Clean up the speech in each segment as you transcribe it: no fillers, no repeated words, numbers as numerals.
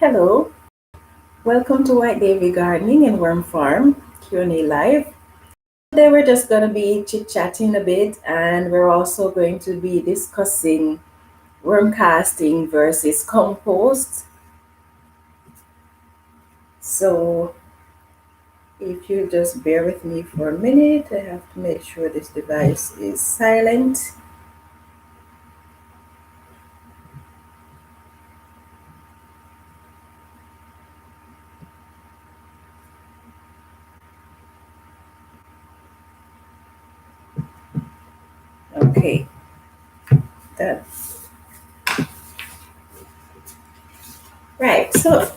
Hello, welcome to White Davy Gardening and Worm Farm Q&A Live. Today we're just going to be chit-chatting a bit, and we're also going to be discussing worm casting versus compost. So if you just bear with me for a minute, I have to make sure this device is silent. Okay, done. Right, so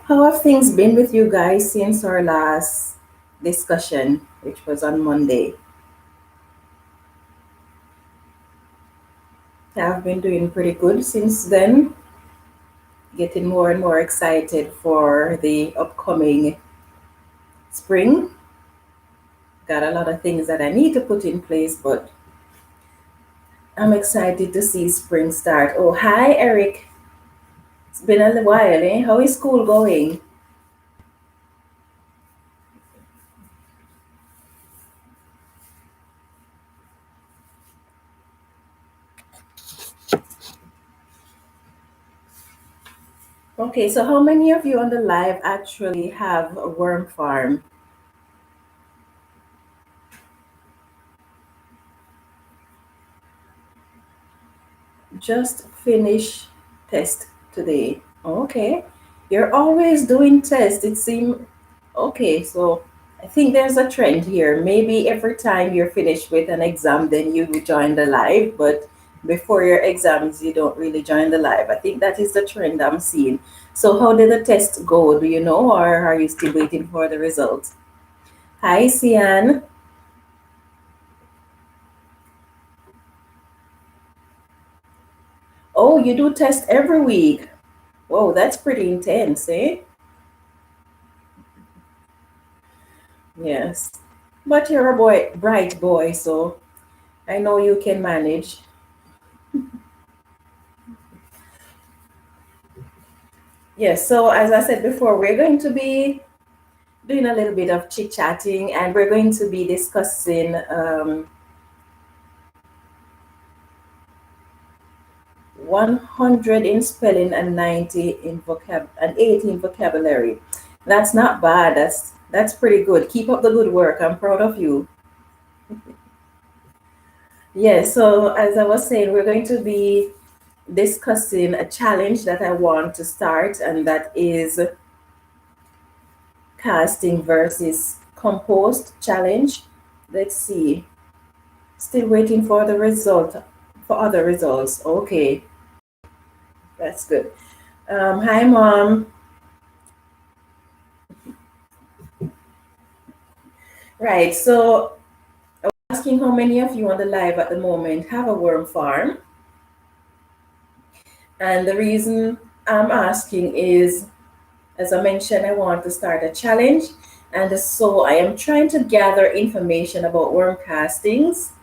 how have things been with you guys since our last discussion, which was on Monday? I've been doing pretty good since then, getting more and more excited for the upcoming spring. Got a lot of things that I need to put in place, but I'm excited to see spring start. Oh, hi, Eric. It's been a while, eh? How is school going? Okay, so how many of you on the live actually have a worm farm? Just finish test today. Okay. You're always doing tests. It seems okay, so I think there's a trend here. Maybe every time you're finished with an exam, then you join the live, but before your exams, you don't really join the live. I think that is the trend I'm seeing. So, how did the test go? Do you know, or are you still waiting for the results? Hi, Sian. Oh, you do test every week. Whoa, that's pretty intense, eh? Yes. But you're a boy, bright boy, so I know you can manage. Yes, so as I said before, we're going to be doing a little bit of chit chatting, and we're going to be discussing 100 in spelling and 90 in vocab and 80 in vocabulary. That's not bad. That's pretty good. Keep up the good work. I'm proud of you. Yes, so as I was saying, we're going to be discussing a challenge that I want to start, and that is casting versus compost challenge. Let's see. Still waiting for the result, for other results. Okay, that's good. Hi, Mom. Right, so asking how many of you on the live at the moment have a worm farm. And the reason I'm asking is, as I mentioned, I want to start a challenge. And so I am trying to gather information about worm castings.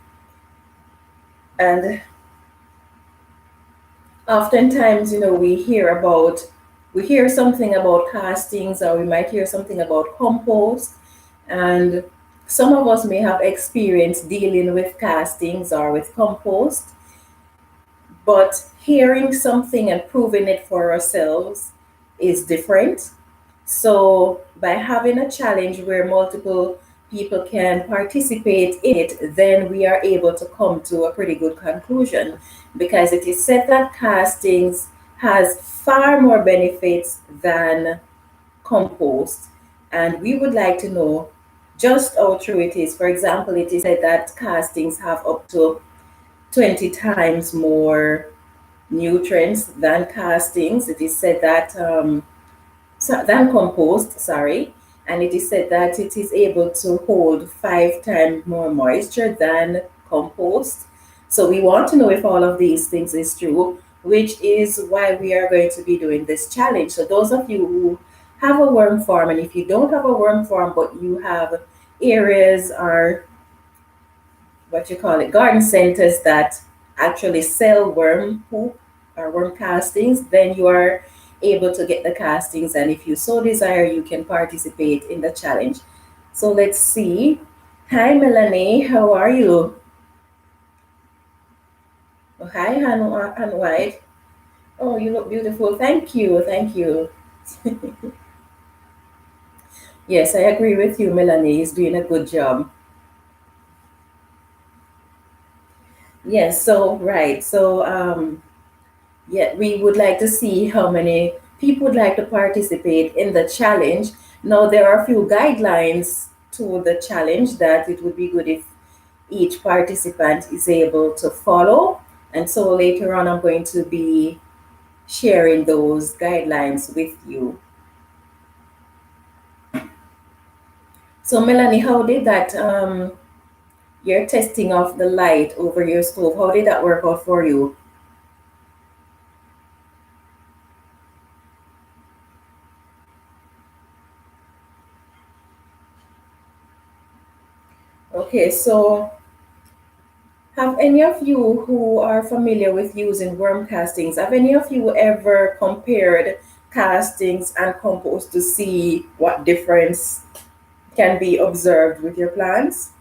And oftentimes, we hear something about castings, or we might hear something about compost. And some of us may have experience dealing with castings or with compost, but hearing something and proving it for ourselves is different. So, by having a challenge where multiple people can participate in it, then we are able to come to a pretty good conclusion, because it is said that castings has far more benefits than compost. And we would like to know just how true it is. For example, it is said that castings have up to 20 times more nutrients than castings. It is said that than compost, sorry, and it is said that it is able to hold 5 times more moisture than compost. So we want to know if all of these things is true, which is why we are going to be doing this challenge. So those of you who have a worm farm, and if you don't have a worm farm but you have areas or what you call it, garden centers that actually sell worm poop, or worm castings, then you are able to get the castings. And if you so desire, you can participate in the challenge. So let's see. Hi, Melanie. How are you? Oh, hi, Han White. Oh, you look beautiful. Thank you. Thank you. Yes, I agree with you. Melanie is doing a good job. Yes, so right. So yeah, we would like to see how many people would like to participate in the challenge. Now there are a few guidelines to the challenge that it would be good if each participant is able to follow. And so later on I'm going to be sharing those guidelines with you. So Melanie, how did that your testing of the light over your stove, how did that work out for you? Okay, so have any of you who are familiar with using worm castings, have any of you ever compared castings and compost to see what difference can be observed with your plants?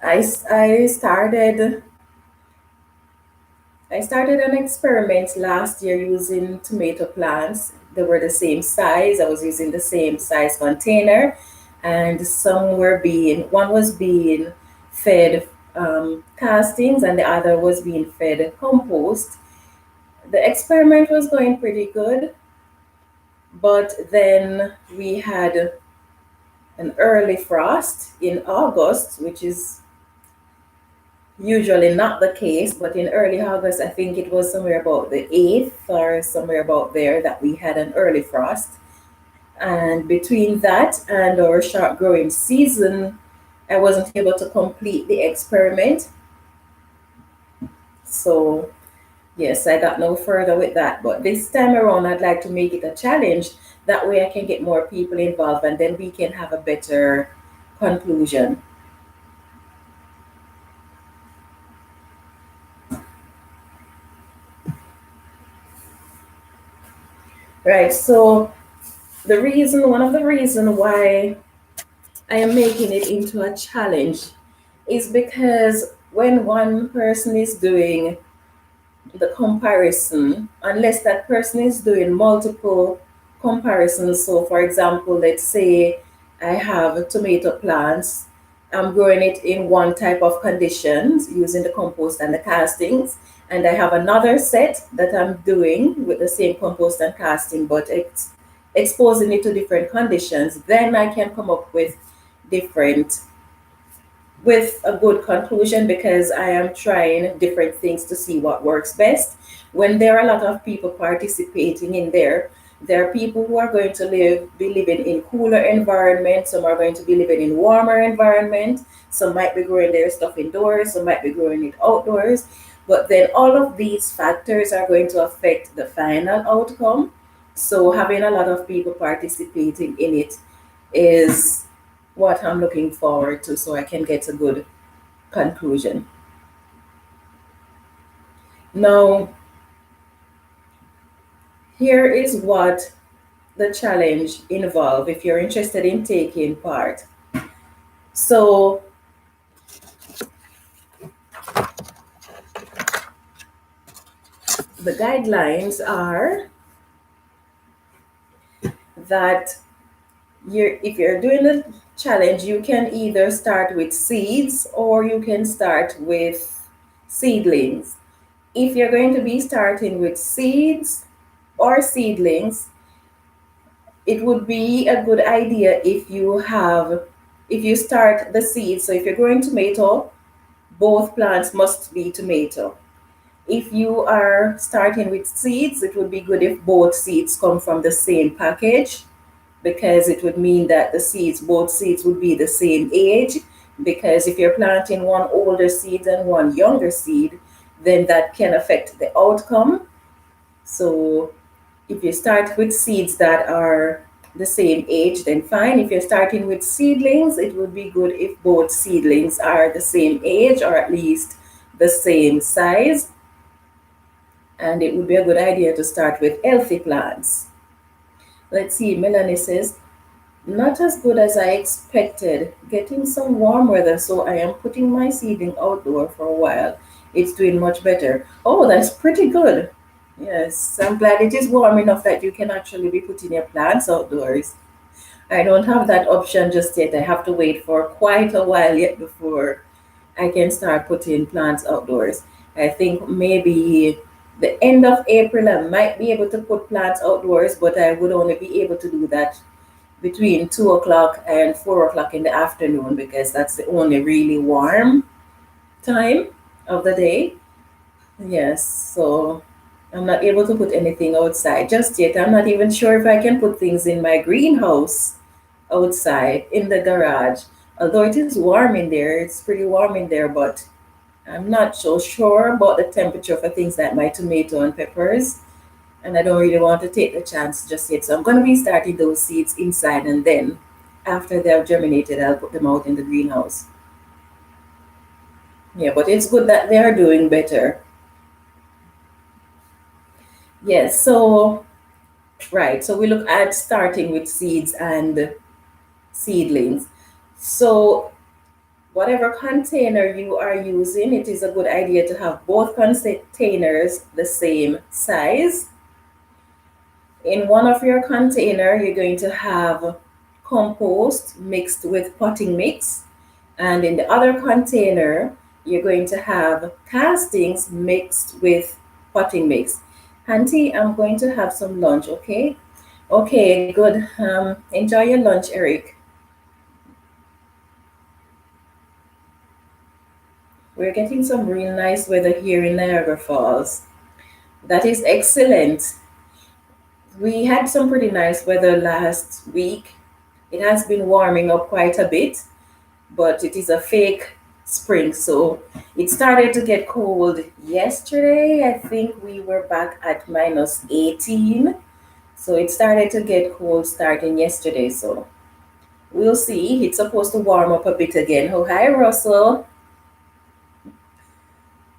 I, s- I started I started an experiment last year using tomato plants. They were the same size. I was using the same size container, and one was being fed castings, and the other was being fed compost. The experiment was going pretty good, but then we had an early frost in August, which is usually not the case, but in early August, I think it was somewhere about the 8th or somewhere about there that we had an early frost. And between that and our short growing season, I wasn't able to complete the experiment. So, yes, I got no further with that. But this time around, I'd like to make it a challenge. That way, I can get more people involved and then we can have a better conclusion. Right. So, one of the reason why I am making it into a challenge is because when one person is doing the comparison, unless that person is doing multiple comparisons, so for example, let's say I have tomato plants, I'm growing it in one type of conditions using the compost and the castings, and I have another set that I'm doing with the same compost and casting, but it's exposing it to different conditions, then I can come up different with a good conclusion because I am trying different things to see what works best. When there are a lot of people participating in there are people who are going to be living in cooler environments, some are going to be living in warmer environments, some might be growing their stuff indoors, some might be growing it outdoors. But then all of these factors are going to affect the final outcome. So having a lot of people participating in it is what I'm looking forward to so I can get a good conclusion. Now, here is what the challenge involves if you're interested in taking part. So, the guidelines are that if you're doing the challenge, you can either start with seeds or you can start with seedlings. If you're going to be starting with seeds or seedlings, it would be a good idea if you start the seeds. So if you're growing tomato, both plants must be tomato. If you are starting with seeds, it would be good if both seeds come from the same package because it would mean that both seeds would be the same age. Because if you're planting one older seed and one younger seed, then that can affect the outcome. So if you start with seeds that are the same age, then fine. If you're starting with seedlings, it would be good if both seedlings are the same age or at least the same size. and it would be a good idea to start with healthy plants. Let's see, Melanie says, not as good as I expected. Getting some warm weather, so I am putting my seedling outdoor for a while. It's doing much better. Oh, that's pretty good. Yes, I'm glad it is warm enough that you can actually be putting your plants outdoors. I don't have that option just yet. I have to wait for quite a while yet before I can start putting plants outdoors. I think maybe the end of April I might be able to put plants outdoors, but I would only be able to do that between 2 o'clock and 4 o'clock in the afternoon because that's the only really warm time of the day. Yes, so I'm not able to put anything outside just yet. I'm not even sure if I can put things in my greenhouse outside in the garage. Although it is warm in there, it's pretty warm in there, but I'm not so sure about the temperature for things like my tomato and peppers. And I don't really want to take the chance just yet. So I'm going to be starting those seeds inside, and then after they have germinated, I'll put them out in the greenhouse. Yeah, but it's good that they are doing better. Yes, so right. So we look at starting with seeds and seedlings. So whatever container you are using, it is a good idea to have both containers the same size. In one of your container, you're going to have compost mixed with potting mix. And in the other container, you're going to have castings mixed with potting mix. Auntie, I'm going to have some lunch, okay? Okay, good. Enjoy your lunch, Eric. We're getting some real nice weather here in Niagara Falls. That is excellent. We had some pretty nice weather last week. It has been warming up quite a bit, but it is a fake spring. So it started to get cold yesterday. I think we were back at minus 18. So it started to get cold starting yesterday. So we'll see. It's supposed to warm up a bit again. Oh, hi, Russell.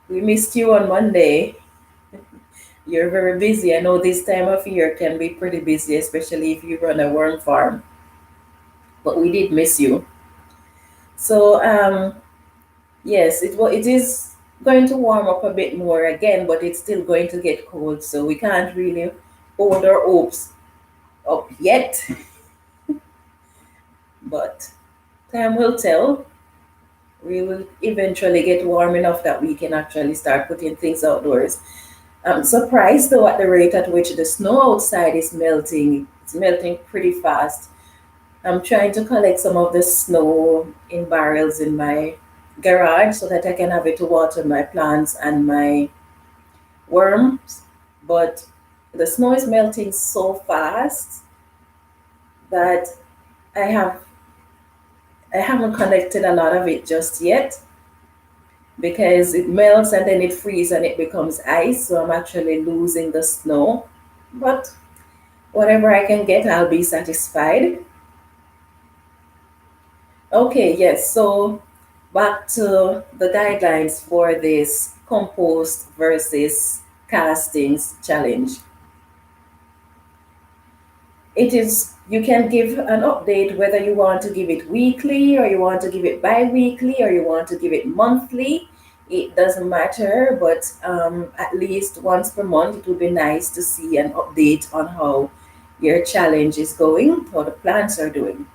We missed you on Monday. You're very busy. I know this time of year can be pretty busy, especially if you run a worm farm. But we did miss you. So yes, it is going to warm up a bit more again, but it's still going to get cold. So we can't really hold our hopes up yet. But time will tell. We will eventually get warm enough that we can actually start putting things outdoors. I'm surprised though at the rate at which the snow outside is melting. It's melting pretty fast. I'm trying to collect some of the snow in barrels in my garage so that I can have it to water my plants and my worms. But the snow is melting so fast that I have I haven't collected a lot of it just yet because it melts and then it freezes and it becomes ice. So I'm actually losing the snow. But whatever I can get, I'll be satisfied. Okay, yes. So back to the guidelines for this compost versus castings challenge. It is, you can give an update whether you want to give it weekly or you want to give it bi-weekly or you want to give it monthly. It doesn't matter, but at least once per month, it would be nice to see an update on how your challenge is going, how the plants are doing.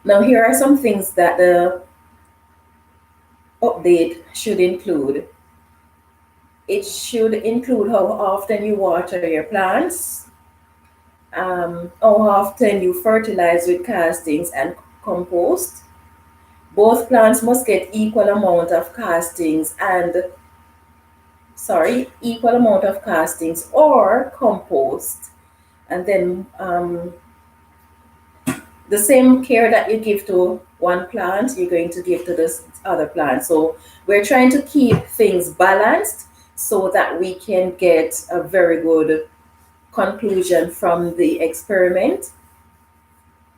Now, here are some things that the update should include. It should include how often you water your plants, how often you fertilize with castings and compost. Both plants must get equal amount of castings or compost. And then the same care that you give to one plant, you're going to give to this other plant. So we're trying to keep things balanced so that we can get a very good conclusion from the experiment.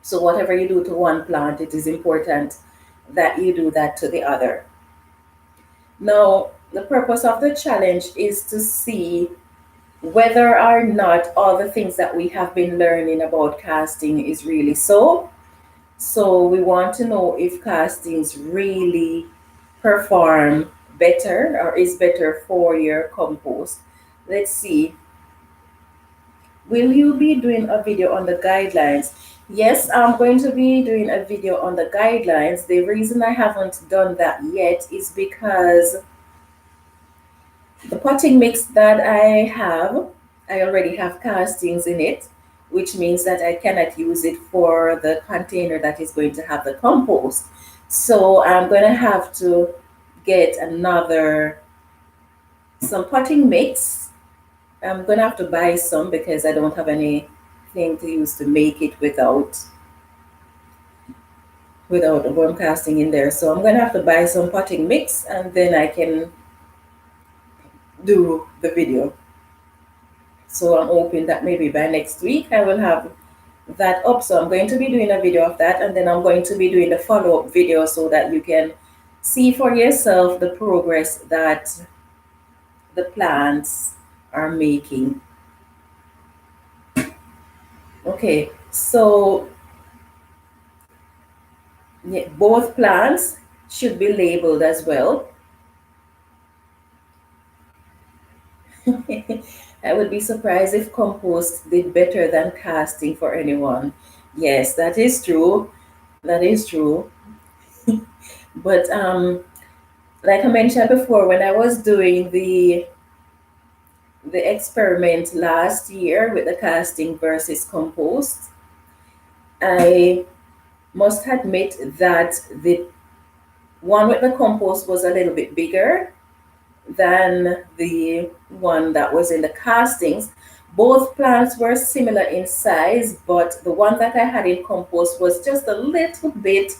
So whatever you do to one plant, it is important that you do that to the other. Now, the purpose of the challenge is to see whether or not all the things that we have been learning about casting is really so. So we want to know if castings really perform better or is better for your compost. Let's see. Will you be doing a video on the guidelines? Yes, I'm going to be doing a video on the guidelines. The reason I haven't done that yet is because the potting mix that I already have castings in it, which means that I cannot use it for the container that is going to have the compost. So I'm going to have to get some potting mix. I'm going to have to buy some because I don't have anything to use to make it without the worm casting in there. So I'm going to have to buy some potting mix and then I can do the video. So I'm hoping that maybe by next week I will have that up. So I'm going to be doing a video of that, and then I'm going to be doing the follow-up video so that you can see for yourself the progress that the plants are making. Okay, so yeah, both plants should be labeled as well. I would be surprised if compost did better than casting for anyone. Yes, that is true. That is true. But like I mentioned before, when I was doing the experiment last year with the casting versus compost, I must admit that the one with the compost was a little bit bigger than the one that was in the castings. Both plants were similar in size, but the one that I had in compost was just a little bit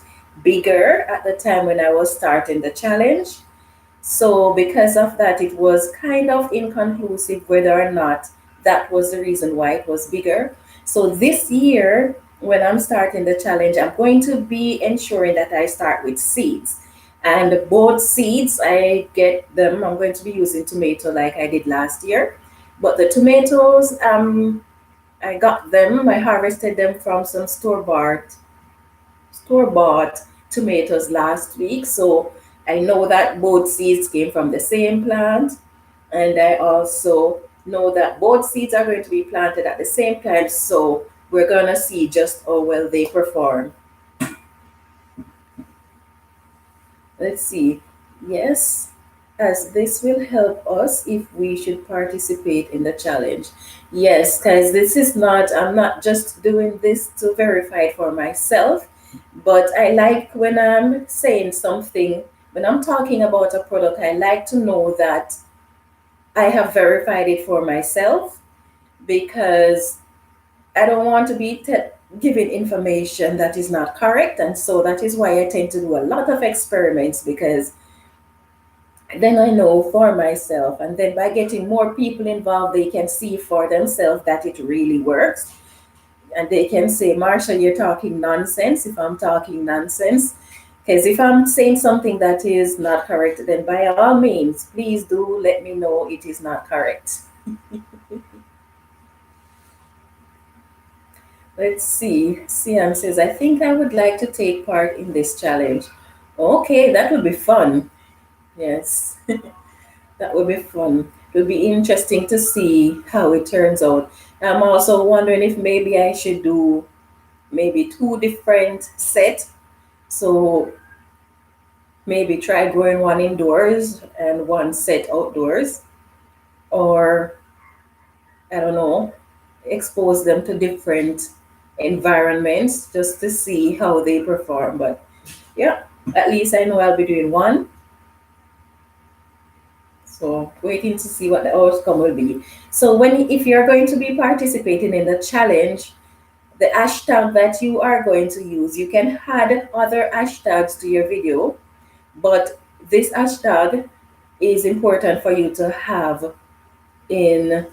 bigger at the time when I was starting the challenge. So, because of that, it was kind of inconclusive whether or not that was the reason why it was bigger. So, this year, when I'm starting the challenge, I'm going to be ensuring that I start with seeds. And both seeds, I get them, I'm going to be using tomato like I did last year. But the tomatoes, I got them, I harvested them from some store bought tomatoes last week. So I know that both seeds came from the same plant. And I also know that both seeds are going to be planted at the same time. So we're going to see just how well they perform. Let's see. Yes, as this will help us if we should participate in the challenge. Yes, because I'm not just doing this to verify it for myself, but I like when I'm saying something, when I'm talking about a product, I like to know that I have verified it for myself because I don't want to be giving information that is not correct. And so that is why I tend to do a lot of experiments because then I know for myself. And then by getting more people involved, they can see for themselves that it really works. And they can say, Marsha, you're talking nonsense if I'm talking nonsense. Because if I'm saying something that is not correct, then by all means, please do let me know it is not correct. Let's see. Sian says, I think I would like to take part in this challenge. Okay, that would be fun. Yes, that would be fun. It will be interesting to see how it turns out. I'm also wondering if maybe I should do maybe two different sets. So maybe try growing one indoors and one set outdoors. Or, I don't know, expose them to different environments just to see how they perform. But yeah, at least I know I'll be doing one. So waiting to see what the outcome will be. So if you're going to be participating in the challenge, the hashtag that you are going to use, you can add other hashtags to your video, but this hashtag is important for you to have in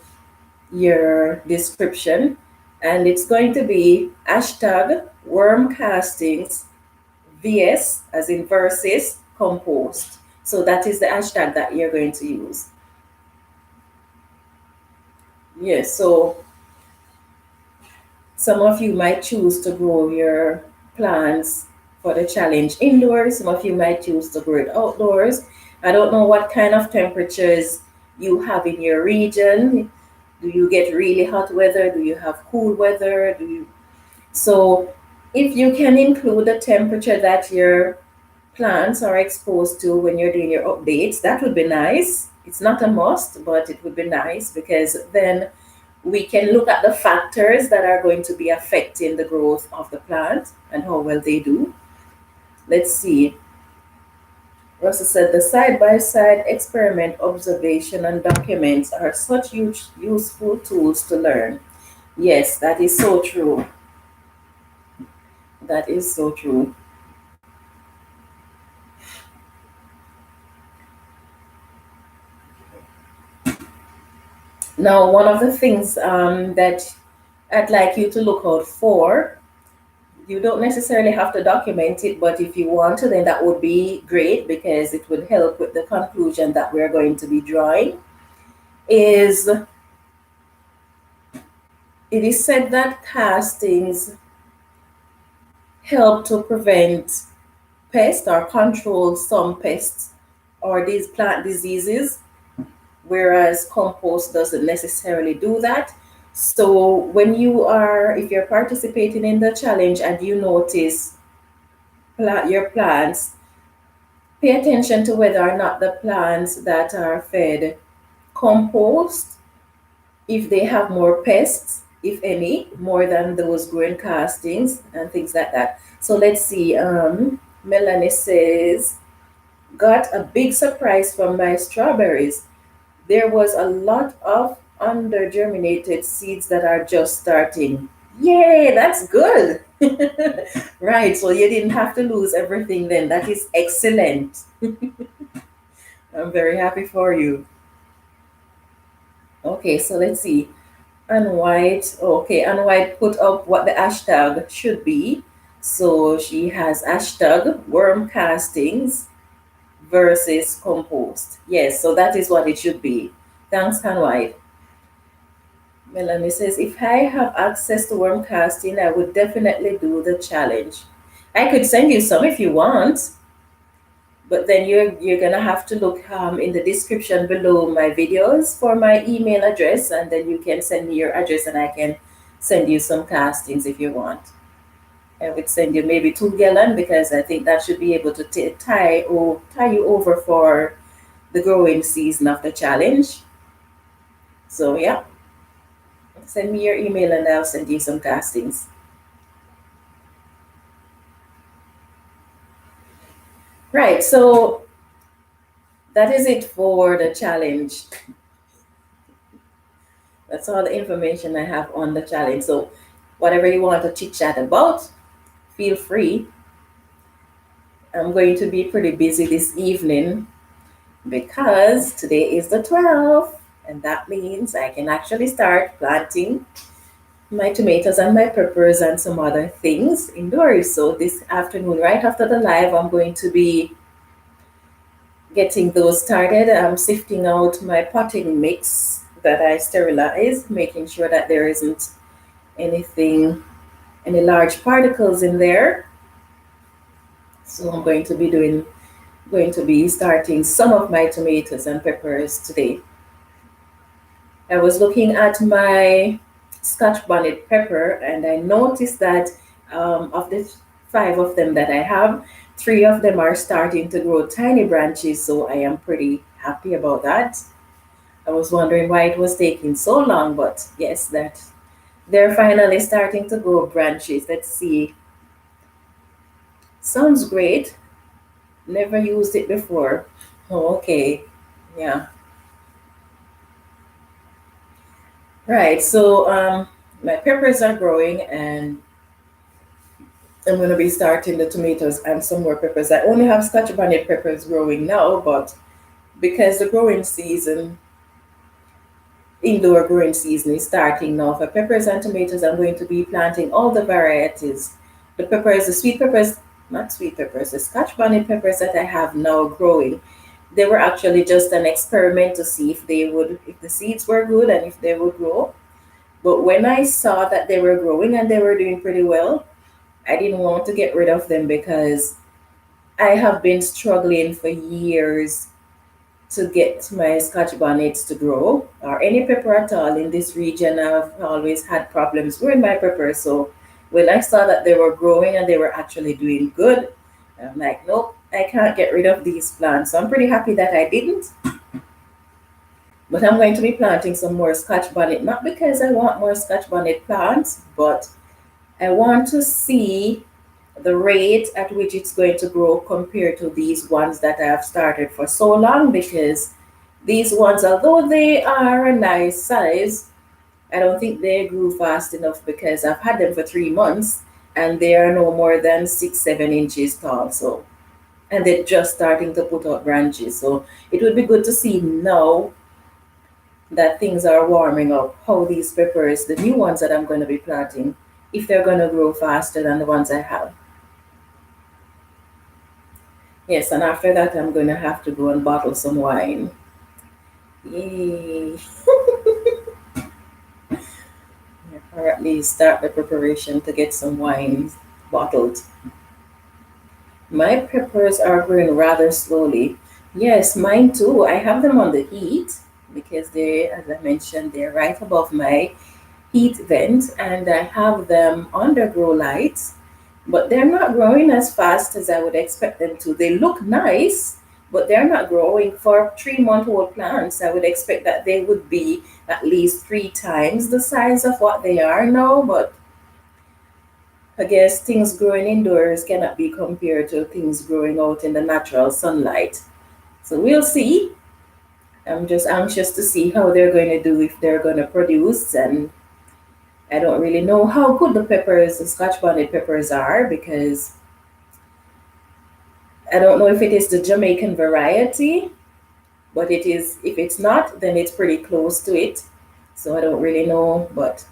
your description, and it's going to be hashtag worm castings vs as in versus compost. So that is the hashtag that you're going to use. Yes, so some of you might choose to grow your plants for the challenge indoors. Some of you might choose to grow it outdoors. I don't know what kind of temperatures you have in your region. Do you get really hot weather? Do you have cool weather? So if you can include the temperature that your plants are exposed to when you're doing your updates, that would be nice. It's not a must, but it would be nice because then we can look at the factors that are going to be affecting the growth of the plant and how well they do. Let's see. Russell said the side by side experiment, observation, and documents are such huge, useful tools to learn. Yes, that is so true. That is so true. Now, one of the things that I'd like you to look out for, you don't necessarily have to document it, but if you want to, then that would be great because it would help with the conclusion that we're going to be drawing. It is said that castings help to prevent pests or control some pests or these plant diseases, whereas compost doesn't necessarily do that. So if you're participating in the challenge and you notice your plants, pay attention to whether or not the plants that are fed compost, if they have more pests, if any, more than those growing castings and things like that. So let's see. Melanie says, got a big surprise from my strawberries. There was a lot of under germinated seeds that are just starting. Yay, that's good. Right, so you didn't have to lose everything then. That is excellent. I'm very happy for you. Okay, so let's see. And White, okay, and White put up what the hashtag should be. So she has hashtag worm castings versus compost. Yes, so that is what it should be. Thanks, Han White. Melanie says, if I have access to worm casting, I would definitely do the challenge. I could send you some if you want, but then you're gonna have to look in the description below my videos for my email address, and then you can send me your address and I can send you some castings if you want. I would send you maybe 2 gallon because I think that should be able to tie you over for the growing season of the challenge. So yeah, send me your email and I'll send you some castings. Right, so that is it for the challenge. That's all the information I have on the challenge. So whatever you want to chit chat about, feel free. I'm going to be pretty busy this evening because today is the 12th, and that means I can actually start planting my tomatoes and my peppers and some other things indoors. So this afternoon, right after the live, I'm going to be getting those started. I'm sifting out my potting mix that I sterilize, making sure that there isn't any large particles in there. So I'm going to be starting some of my tomatoes and peppers today. I was looking at my Scotch bonnet pepper and I noticed that of the 5 of them that I have, 3 of them are starting to grow tiny branches, so I am pretty happy about that. I was wondering why it was taking so long, but yes, that they're finally starting to grow branches. Let's see. Sounds great. Never used it before. Oh, okay. Yeah. Right. So my peppers are growing and I'm going to be starting the tomatoes and some more peppers. I only have Scotch bonnet peppers growing now, but because the indoor growing season is starting now for peppers and tomatoes, I'm going to be planting all the varieties. The sweet peppers, not sweet peppers, the Scotch bonnet peppers that I have now growing. They were actually just an experiment to see if the seeds were good and if they would grow. But when I saw that they were growing and they were doing pretty well, I didn't want to get rid of them because I have been struggling for years to get my Scotch bonnets to grow or any pepper at all in this region. I've always had problems growing my pepper. So when I saw that they were growing and they were actually doing good, I'm like, nope, I can't get rid of these plants. So I'm pretty happy that I didn't. But I'm going to be planting some more Scotch bonnet, not because I want more Scotch bonnet plants, but I want to see the rate at which it's going to grow compared to these ones that I have started for so long, because these ones, although they are a nice size, I don't think they grew fast enough because I've had them for 3 months and they are no more than 6, 7 inches tall. So, and they're just starting to put out branches. So it would be good to see now that things are warming up, how these peppers, the new ones that I'm going to be planting, if they're going to grow faster than the ones I have. Yes, and after that, I'm going to have to go and bottle some wine. Yay! Or at least start the preparation to get some wine bottled. My peppers are growing rather slowly. Yes, mine too. I have them on the heat because they, as I mentioned, they're right above my heat vent, and I have them under grow lights, but they're not growing as fast as I would expect them to. They look nice, but they're not growing. For 3 month old plants, I would expect that they would be at least 3 times the size of what they are now. But I guess things growing indoors cannot be compared to things growing out in the natural sunlight. So we'll see. I'm just anxious to see how they're going to do, if they're going to produce. And I don't really know how good the peppers, the Scotch bonnet peppers are, because I don't know if it is the Jamaican variety, but it is, if it's not, then it's pretty close to it. So I don't really know, but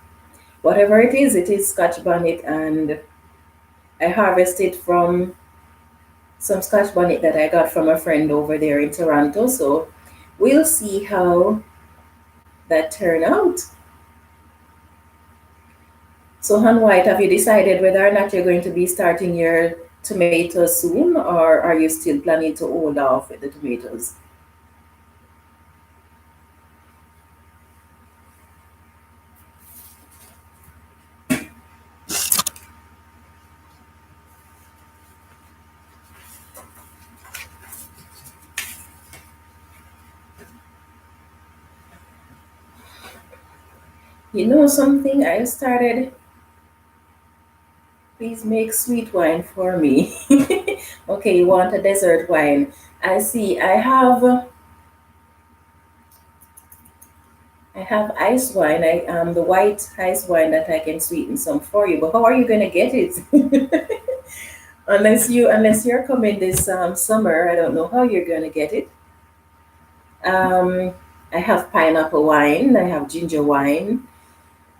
whatever it is Scotch bonnet, and I harvested from some Scotch bonnet that I got from a friend over there in Toronto. So we'll see how that turn out. So, Han White, have you decided whether or not you're going to be starting your tomatoes soon, or are you still planning to hold off with the tomatoes? You know something? I started. Please make sweet wine for me. Okay, you want a dessert wine? I see. I have ice wine. The white ice wine that I can sweeten some for you. But how are you gonna get it? Unless you're coming this summer, I don't know how you're gonna get it. Um, I have pineapple wine. I have ginger wine.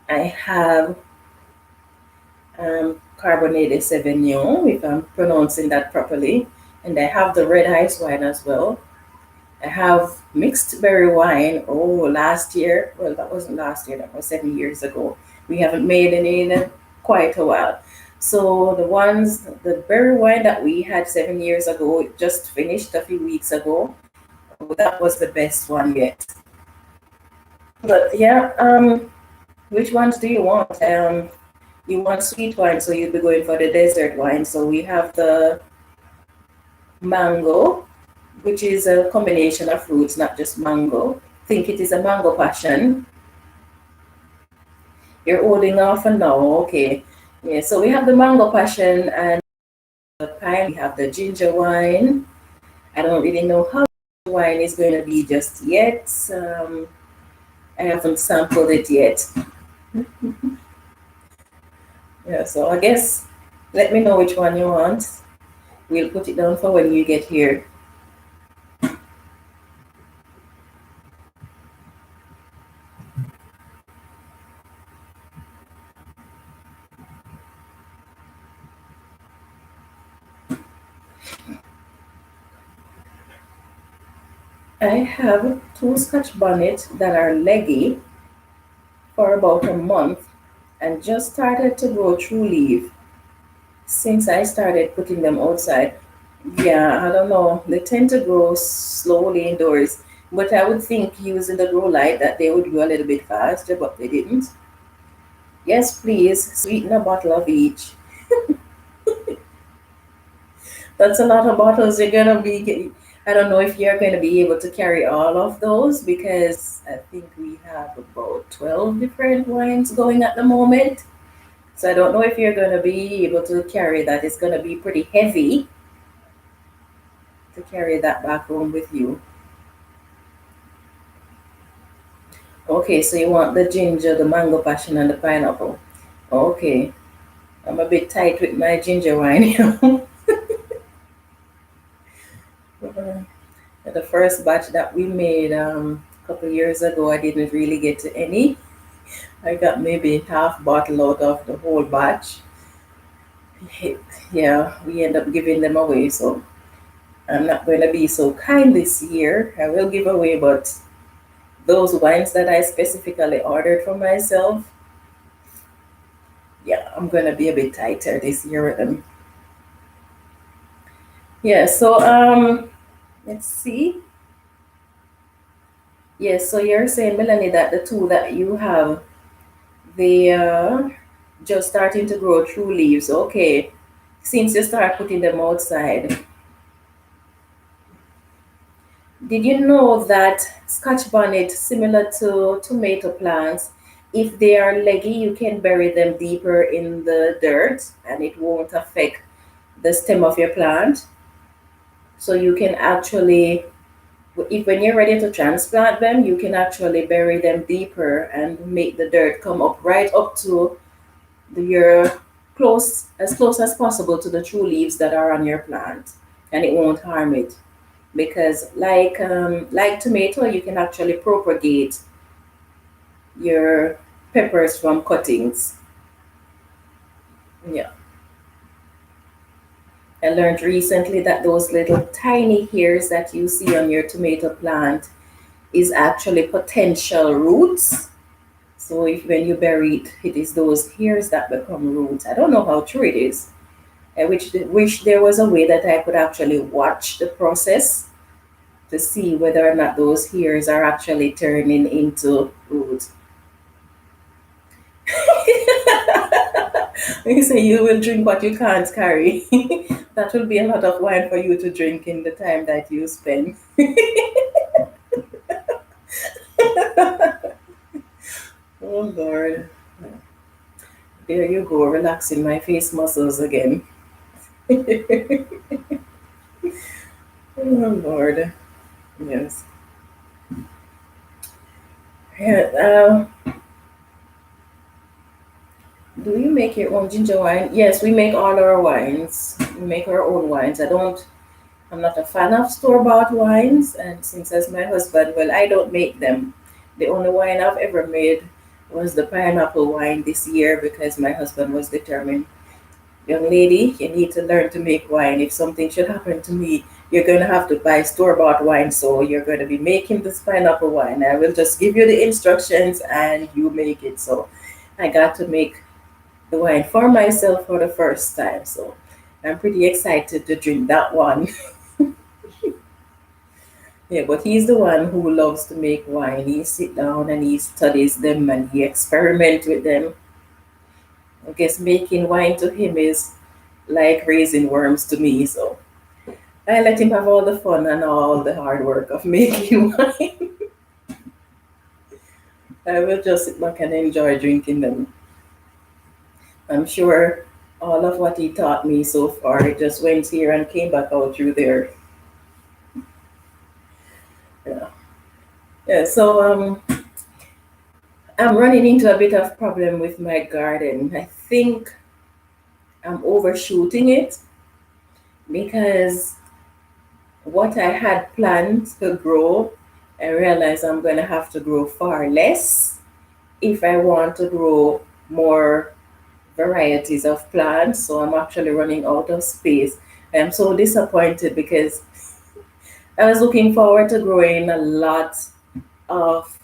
I have carbonated Sauvignon, if I'm pronouncing that properly, and I have the red ice wine as well. I have mixed berry wine. Oh, last year, well, that wasn't last year, that was 7 years ago. We haven't made any in quite a while. So the berry wine that we had 7 years ago, it just finished a few weeks ago. Oh, that was the best one yet. But yeah, which ones do you want? You want sweet wine, so you'll be going for the desert wine. So we have the mango, which is a combination of fruits, not just mango. Think it is a mango passion. You're holding off and now, okay. Yeah, so we have the mango passion and the pine. We have the ginger wine. I don't really know how the wine is going to be just yet. I haven't sampled it yet. Yeah, so I guess let me know which one you want. We'll put it down for when you get here. I have two Scotch bonnets that are leggy for about a month and just started to grow true leaf since I started putting them outside. Yeah, I don't know. They tend to grow slowly indoors, but I would think using the grow light that they would grow a little bit faster, but they didn't. Yes, please, sweeten a bottle of each. That's a lot of bottles you're gonna be getting. I don't know if you're gonna be able to carry all of those because I think we have about 12 different wines going at the moment. So I don't know if you're gonna be able to carry that. It's gonna be pretty heavy to carry that back home with you. Okay, so you want the ginger, the mango passion, and the pineapple. Okay, I'm a bit tight with my ginger wine, you know. The first batch that we made a couple years ago, I didn't really get to any. I got maybe half bottle out of the whole batch. Yeah, we end up giving them away. So I'm not going to be so kind this year. I will give away, but those wines that I specifically ordered for myself, yeah, I'm going to be a bit tighter this year with them. Yeah, so let's see. Yes, so you're saying, Melanie, that the two that you have, they just starting to grow true leaves. Okay, since you start putting them outside. Did you know that Scotch bonnet, similar to tomato plants, if they are leggy, you can bury them deeper in the dirt and it won't affect the stem of your plant. So you can actually, if when you're ready to transplant them, you can actually bury them deeper and make the dirt come up right up to your close as possible to the true leaves that are on your plant, and it won't harm it because like tomato you can actually propagate your peppers from cuttings. Yeah, I learned recently that those little tiny hairs that you see on your tomato plant is actually potential roots. So if when you bury it, it is those hairs that become roots. I don't know how true it is. I wish there was a way that I could actually watch the process to see whether or not those hairs are actually turning into roots. You say you will drink what you can't carry. That will be a lot of wine for you to drink in the time that you spend. Oh Lord. There you go, relaxing my face muscles again. Oh Lord. Yes. Yeah, do you make your own ginger wine? Yes, we make all our wines. We make our own wines. I'm not a fan of store-bought wines, and since as my husband, well, I don't make them. The only wine I've ever made was the pineapple wine this year because my husband was determined, young lady, you need to learn to make wine. If something should happen to me, you're going to have to buy store-bought wine. So you're going to be making this pineapple wine. I will just give you the instructions and you make it. So I got to make the wine for myself for the first time. So I'm pretty excited to drink that one. Yeah, but he's the one who loves to make wine. He sit down and he studies them and he experiments with them. I guess making wine to him is like raising worms to me. So I let him have all the fun and all the hard work of making wine. I will just sit back and enjoy drinking them. I'm sure all of what he taught me so far, it just went here and came back out through there. Yeah. Yeah, so I'm running into a bit of problem with my garden. I think I'm overshooting it because what I had planned to grow, I realize I'm going to have to grow far less if I want to grow more varieties of plants. So I'm actually running out of space. I'm so disappointed because I was looking forward to growing a lot of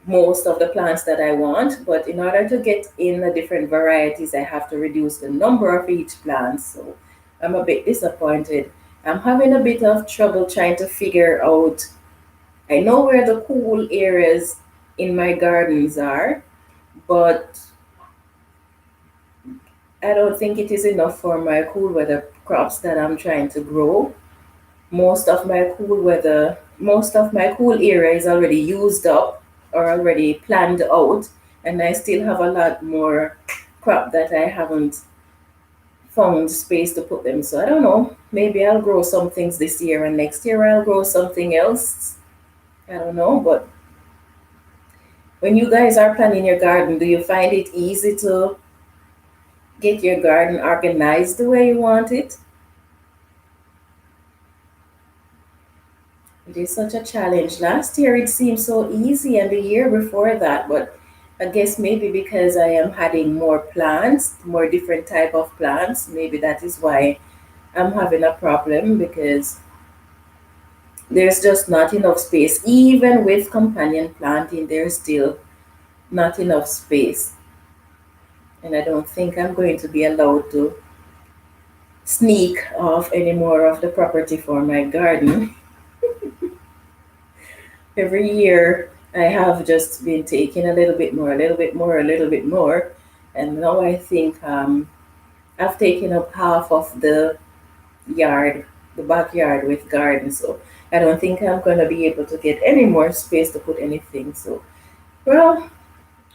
most of the plants that I want, but in order to get in the different varieties, I have to reduce the number of each plant. So I'm a bit disappointed. I'm having a bit of trouble trying to figure out. I know where the cool areas in my gardens are, but I don't think it is enough for my cool weather crops that I'm trying to grow. Most of my cool area is already used up or already planned out, and I still have a lot more crop that I haven't found space to put them. So I don't know. Maybe I'll grow some things this year, and next year I'll grow something else. I don't know. But when you guys are planning your garden, do you find it easy to get your garden organized the way you want it? It is such a challenge. Last year it seemed so easy, and the year before that, but I guess maybe because I am adding more plants, more different type of plants, maybe that is why I'm having a problem, because there's just not enough space. Even with companion planting, there's still not enough space. And I don't think I'm going to be allowed to sneak off any more of the property for my garden. Every year I have just been taking a little bit more, a little bit more, a little bit more. And now I think I've taken up half of the yard, the backyard with garden. So I don't think I'm going to be able to get any more space to put anything. So, well,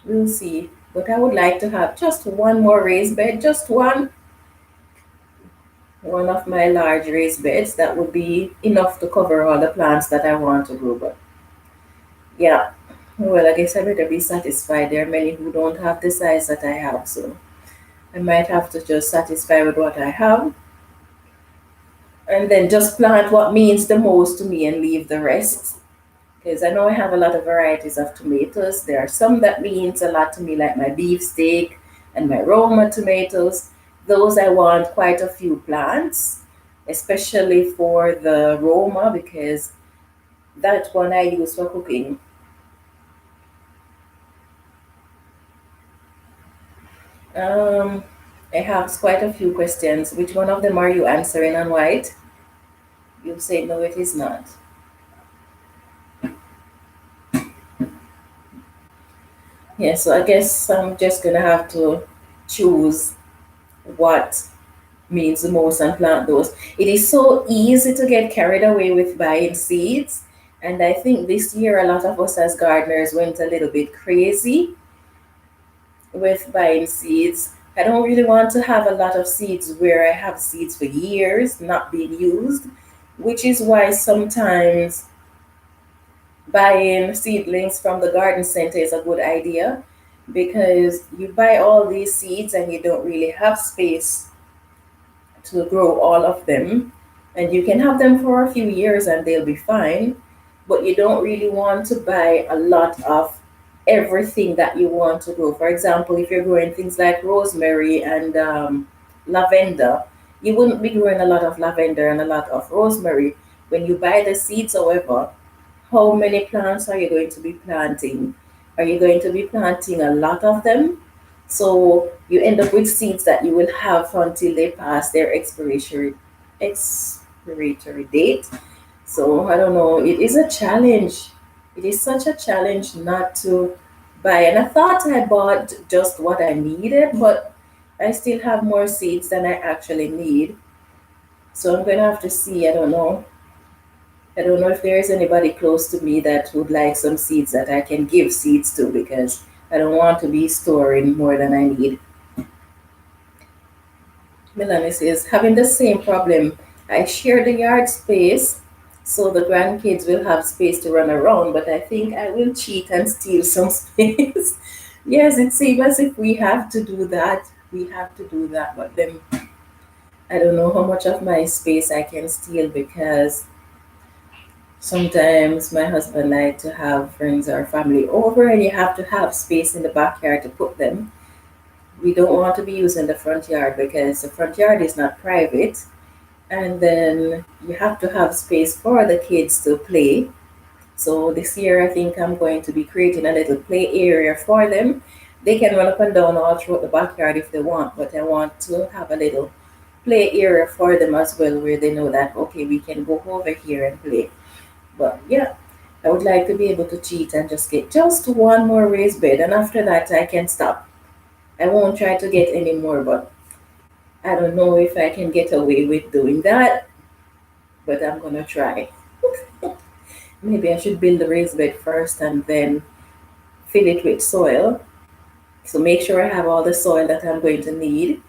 we'll see. But I would like to have just one more raised bed, just one of my large raised beds. That would be enough to cover all the plants that I want to grow. But yeah, well, I guess I better be satisfied. There are many who don't have the size that I have, so I might have to just satisfy with what I have and then just plant what means the most to me and leave the rest. Because I know I have a lot of varieties of tomatoes. There are some that means a lot to me, like my beefsteak and my Roma tomatoes. Those I want quite a few plants, especially for the Roma, because that one I use for cooking. Um, I have quite a few questions. Which one of them are you answering on white? You say no, it is not. Yeah, so I guess I'm just gonna have to choose what means the most and plant those. It is so easy to get carried away with buying seeds. And I think this year a lot of us as gardeners went a little bit crazy with buying seeds. I don't really want to have a lot of seeds where I have seeds for years not being used, which is why sometimes buying seedlings from the garden center is a good idea, because you buy all these seeds and you don't really have space to grow all of them. And you can have them for a few years and they'll be fine, but you don't really want to buy a lot of everything that you want to grow. For example, if you're growing things like rosemary and lavender, you wouldn't be growing a lot of lavender and a lot of rosemary. When you buy the seeds, however, how many plants are you going to be planting? Are you going to be planting a lot of them? So you end up with seeds that you will have until they pass their expiratory date. So I don't know. It is a challenge. It is such a challenge not to buy. And I thought I bought just what I needed, but I still have more seeds than I actually need. So I'm gonna have to see. I don't know. I don't know if there is anybody close to me that would like some seeds that I can give seeds to, because I don't want to be storing more than I need. Melanie says, having the same problem. I share the yard space so the grandkids will have space to run around, but I think I will cheat and steal some space. Yes, it seems as if we have to do that. We have to do that, but then I don't know how much of my space I can steal, because sometimes my husband likes to have friends or family over, and you have to have space in the backyard to put them. We don't want to be using the front yard because the front yard is not private. And then you have to have space for the kids to play. So this year, I think I'm going to be creating a little play area for them. They can run up and down all throughout the backyard if they want, but I want to have a little play area for them as well, where they know that, okay, we can go over here and play. But yeah, I would like to be able to cheat and just get just one more raised bed, and after that, I can stop. I won't try to get any more, but I don't know if I can get away with doing that, but I'm gonna try. Maybe I should build the raised bed first and then fill it with soil. So make sure I have all the soil that I'm going to need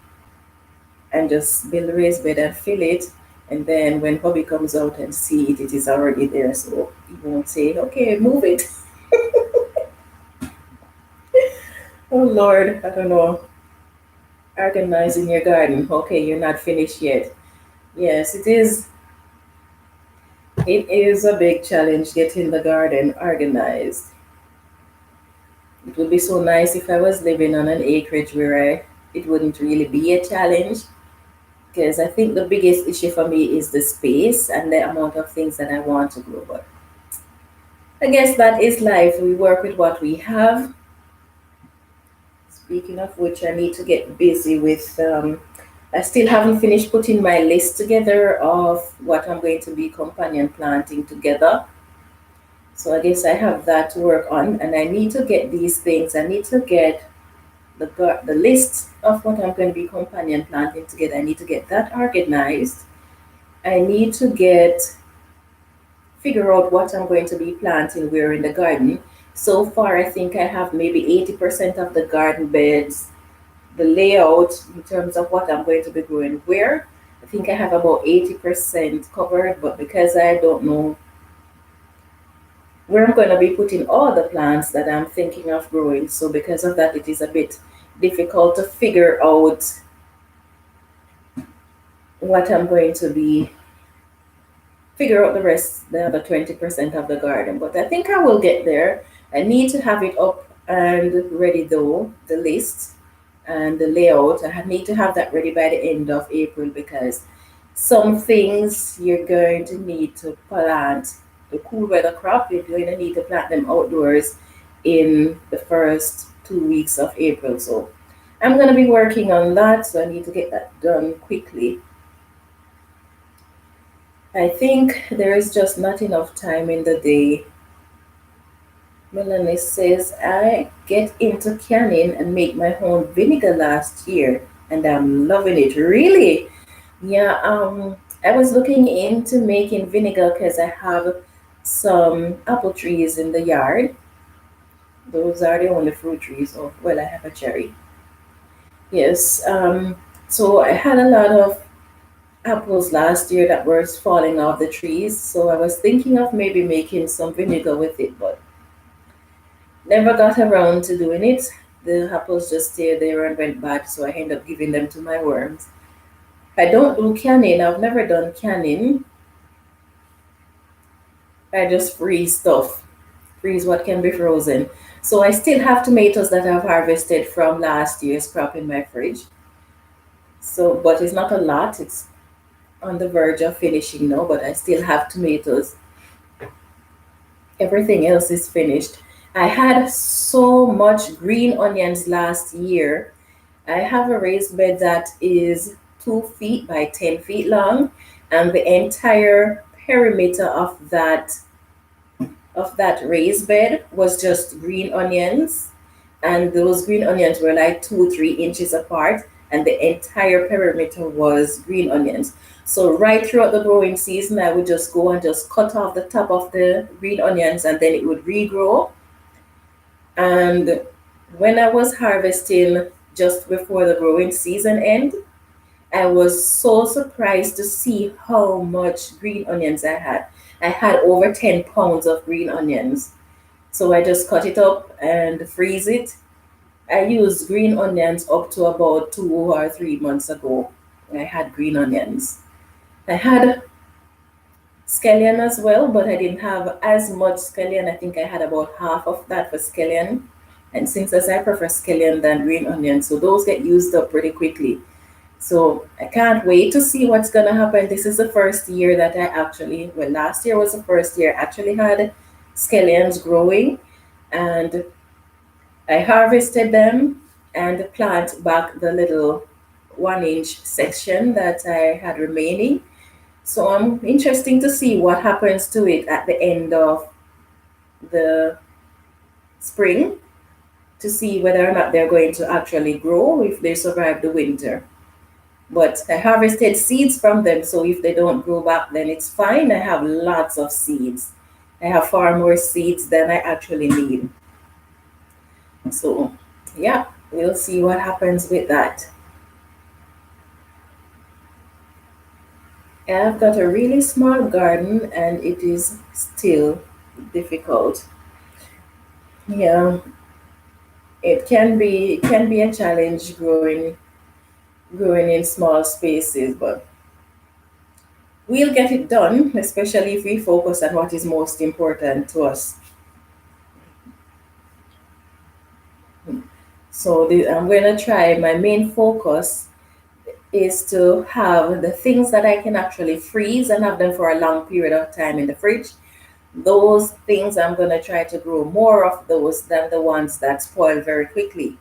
and just build the raised bed and fill it. And then when hubby comes out and see it, it is already there. So he won't say, okay, move it. Oh Lord, I don't know. Organizing your garden. Okay, you're not finished yet. Yes, it is. It is a big challenge getting the garden organized. It would be so nice if I was living on an acreage where it wouldn't really be a challenge, because I think the biggest issue for me is the space and the amount of things that I want to grow. But I guess that is life. We work with what we have. Speaking of which, I need to get busy with. I still haven't finished putting my list together of what I'm going to be companion planting together. So I guess I have that to work on, and I need to get these things. I need to get the list of what I'm going to be companion planting together. I need to get that organized. I need to get figure out what I'm going to be planting where in the garden. So far, I think I have maybe 80% of the garden beds, the layout in terms of what I'm going to be growing where. I think I have about 80% covered, but because I don't know where I'm going to be putting all the plants that I'm thinking of growing, so because of that, it is a bit difficult to figure out what I'm going to be figure out the rest, the other 20% of the garden. But I think I will get there. I need to have it up and ready though, the list and the layout. I need to have that ready by the end of April, because some things you're going to need to plant. The cool weather crop, you're going to need to plant them outdoors in the first 2 weeks of April. So I'm going to be working on that. So I need to get that done quickly. I think there is just not enough time in the day. Melanie says, I get into canning and make my own vinegar last year and I'm loving it. Really? Yeah, I was looking into making vinegar because I have some apple trees in the yard. Those are the only fruit trees. Oh, well, I have a cherry. Yes, so I had a lot of apples last year that were falling off the trees. So I was thinking of maybe making some vinegar with it, but never got around to doing it. The apples just stayed there and went bad, so I ended up giving them to my worms. I don't do canning. I've never done canning. I just freeze stuff, freeze what can be frozen. So I still have tomatoes that I've harvested from last year's crop in my fridge. So, but it's not a lot. It's on the verge of finishing now, but I still have tomatoes. Everything else is finished. I had so much green onions last year. I have a raised bed that is 2 feet by 10 feet long, and the entire perimeter of that raised bed was just green onions, and those green onions were like 2 3 inches apart, and the entire perimeter was green onions. So right throughout the growing season, I would just go and just cut off the top of the green onions, and then it would regrow. And when I was harvesting just before the growing season end, I was so surprised to see how much green onions I had. I had over 10 pounds of green onions. So I just cut it up and freeze it. I used green onions up to about 2 or 3 months ago. I had green onions. I had scallion as well, but I didn't have as much scallion. I think I had about half of that for scallion. And since as I prefer scallion than green onion, so those get used up pretty quickly. So I can't wait to see what's going to happen. This is the first year that I actually, well, last year was the first year I actually had scallions growing, and I harvested them and plant back the little 1 inch section that I had remaining. So I'm interesting to see what happens to it at the end of the spring, to see whether or not they're going to actually grow if they survive the winter. But I harvested seeds from them, so if they don't grow back, then it's fine. I have lots of seeds. I have far more seeds than I actually need. So, yeah, we'll see what happens with that. I've got a really small garden and it is still difficult. Yeah, it can be a challenge growing in small spaces, but we'll get it done, especially if we focus on what is most important to us. So I'm going to try. My main focus is to have the things that I can actually freeze and have them for a long period of time in the fridge. Those things I'm going to try to grow more of those than the ones that spoil very quickly,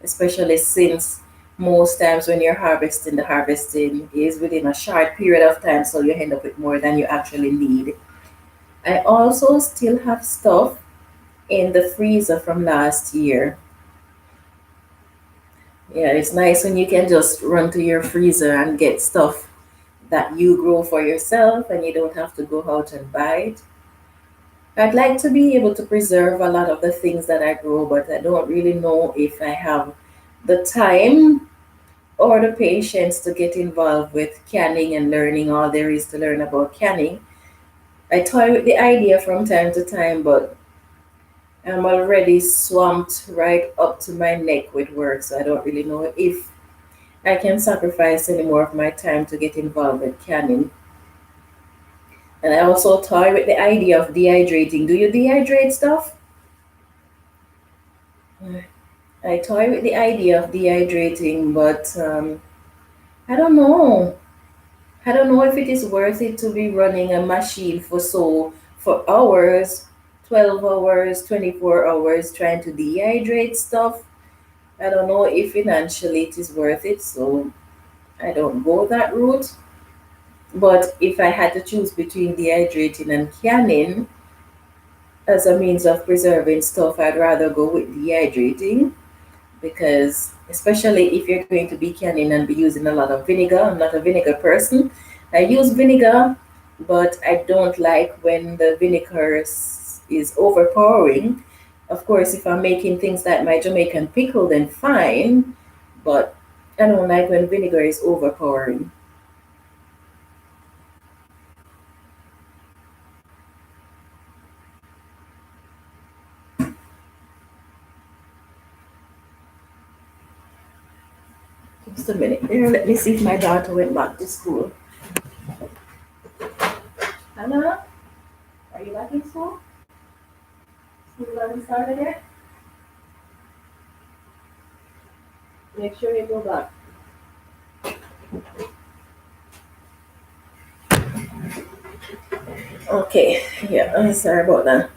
especially since most times when you're harvesting, the harvesting is within a short period of time, so you end up with more than you actually need. I also still have stuff in the freezer from last year. Yeah, it's nice when you can just run to your freezer and get stuff that you grow for yourself and you don't have to go out and buy it. I'd like to be able to preserve a lot of the things that I grow, but I don't really know if I have the time or the patience to get involved with canning and learning all there is to learn about canning. I toy with the idea from time to time, but I'm already swamped right up to my neck with work, so I don't really know if I can sacrifice any more of my time to get involved with canning. And I also toy with the idea of dehydrating. Do you dehydrate stuff? I toy with the idea of dehydrating, but I don't know. I don't know if it is worth it to be running a machine for hours, 12 hours, 24 hours trying to dehydrate stuff. I don't know if financially it is worth it, so I don't go that route. But if I had to choose between dehydrating and canning as a means of preserving stuff, I'd rather go with dehydrating, because especially if you're going to be canning and be using a lot of vinegar, I'm not a vinegar person. I use vinegar, but I don't like when the vinegar is overpowering. Of course, if I'm making things like my Jamaican pickle, then fine, but I don't like when vinegar is overpowering. Just a minute there. Let me see if my daughter went back to school. Anna, are you back in school? School hasn't started yet? Make sure you go back. Okay, yeah, I'm sorry about that.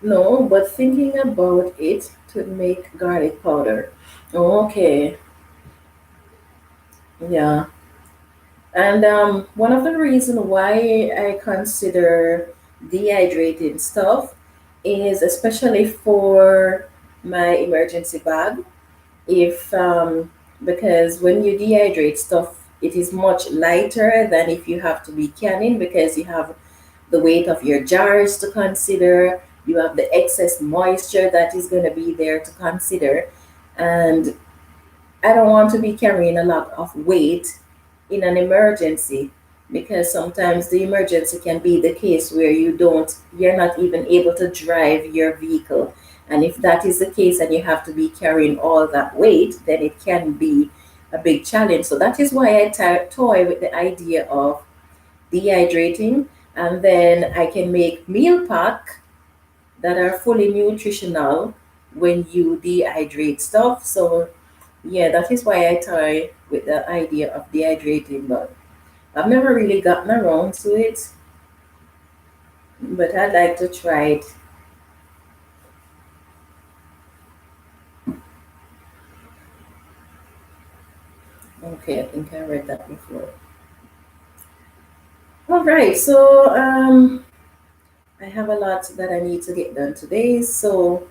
No, but thinking about it to make garlic powder. Okay, yeah. And one of the reasons why I consider dehydrating stuff is especially for my emergency bag. If Because when you dehydrate stuff, it is much lighter than if you have to be canning, because you have the weight of your jars to consider, you have the excess moisture that is going to be there to consider. And I don't want to be carrying a lot of weight in an emergency, because sometimes the emergency can be the case where you're not even able to drive your vehicle. And if that is the case and you have to be carrying all that weight, then it can be a big challenge. So that is why I toy with the idea of dehydrating, and then I can make meal pack that are fully nutritional when you dehydrate stuff. So Yeah, that is why I toy with the idea of dehydrating, but I've never really gotten around to it. But I'd like to try it. Okay, I think I read that before. All right, so I have a lot that I need to get done today. So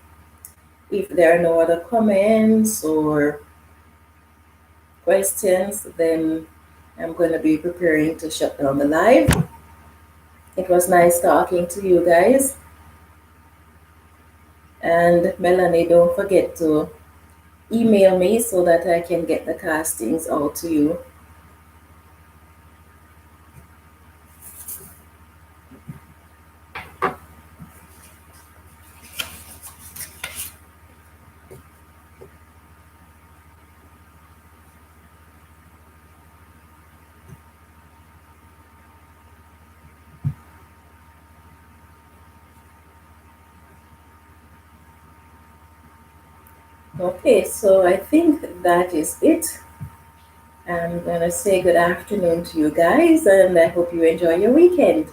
if there are no other comments or questions, then I'm going to be preparing to shut down the live. It was nice talking to you guys. And Melanie, don't forget to email me so that I can get the castings out to you. Okay, so I think that is it. I'm going to say good afternoon to you guys, and I hope you enjoy your weekend.